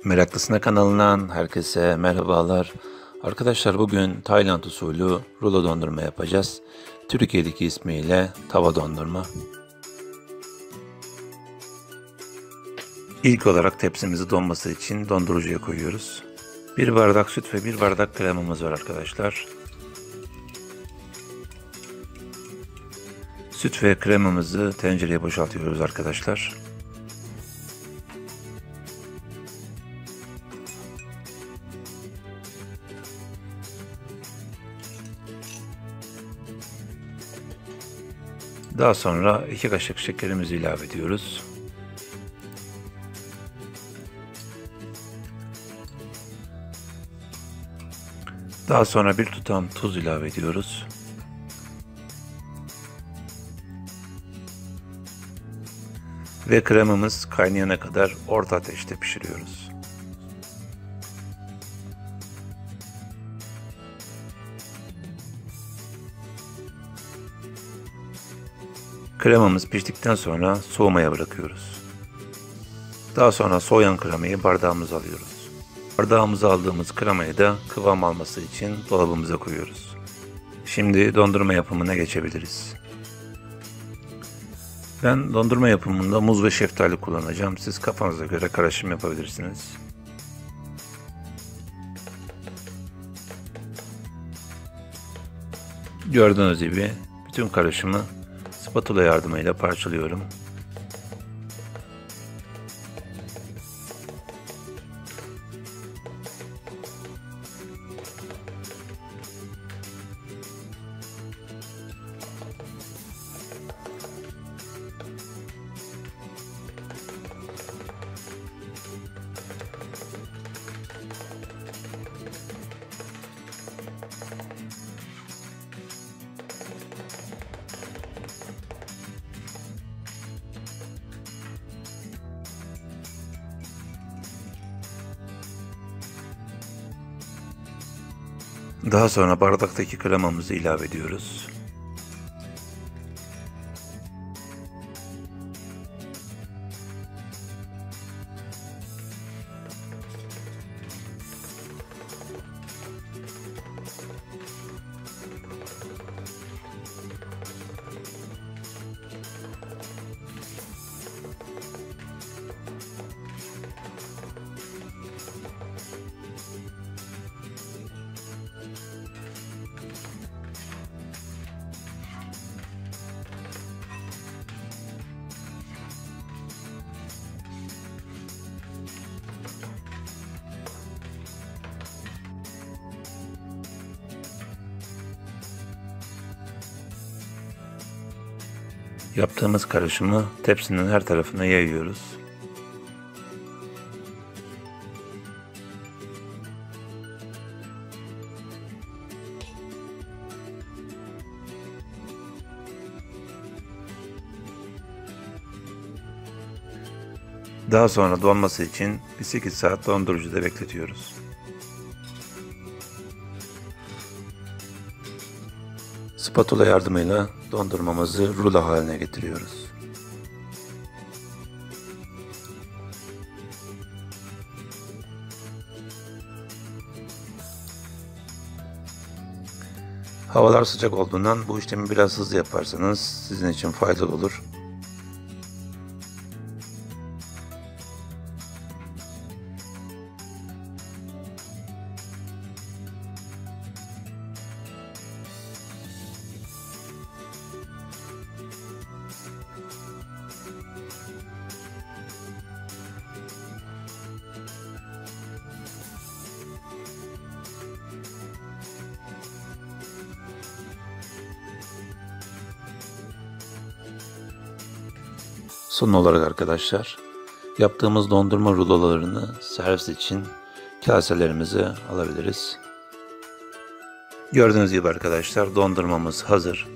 Meraklısına kanalından herkese merhabalar. Arkadaşlar bugün Tayland usulü rulo dondurma yapacağız. Türkiye'deki ismiyle tava dondurma. İlk olarak tepsimizi donması için dondurucuya koyuyoruz. 1 bardak süt ve 1 bardak kremamız var arkadaşlar. Süt ve kremamızı tencereye boşaltıyoruz arkadaşlar. Daha sonra 2 kaşık şekerimizi ilave ediyoruz. Daha sonra bir tutam tuz ilave ediyoruz. Ve kremamız kaynayana kadar orta ateşte pişiriyoruz. Kremamız piştikten sonra soğumaya bırakıyoruz. Daha sonra soğuyan kremayı bardağımıza alıyoruz. Bardağımıza aldığımız kremayı da kıvam alması için dolabımıza koyuyoruz. Şimdi dondurma yapımına geçebiliriz. Ben dondurma yapımında muz ve şeftali kullanacağım. Siz kafanıza göre karışım yapabilirsiniz. Gördüğünüz gibi bütün karışımı spatula yardımıyla parçalıyorum. Daha sonra bardaktaki kremamızı ilave ediyoruz. Yaptığımız karışımı tepsinin her tarafına yayıyoruz. Daha sonra donması için 8 saat dondurucuda bekletiyoruz. Spatula yardımıyla dondurmamızı rulo haline getiriyoruz. Havalar sıcak olduğundan bu işlemi biraz hızlı yaparsanız sizin için faydalı olur. Son olarak arkadaşlar, yaptığımız dondurma rulolarını servis için kaselerimize alabiliriz. Gördüğünüz gibi arkadaşlar dondurmamız hazır.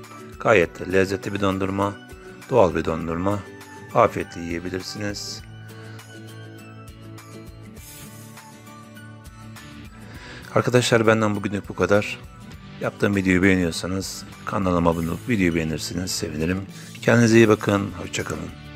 Gayet de lezzetli bir dondurma, doğal bir dondurma. Afiyetle yiyebilirsiniz. Arkadaşlar benden bugünlük bu kadar. Yaptığım videoyu beğeniyorsanız kanalıma abone olup videoyu beğenirsiniz sevinirim. Kendinize iyi bakın. Hoşça kalın.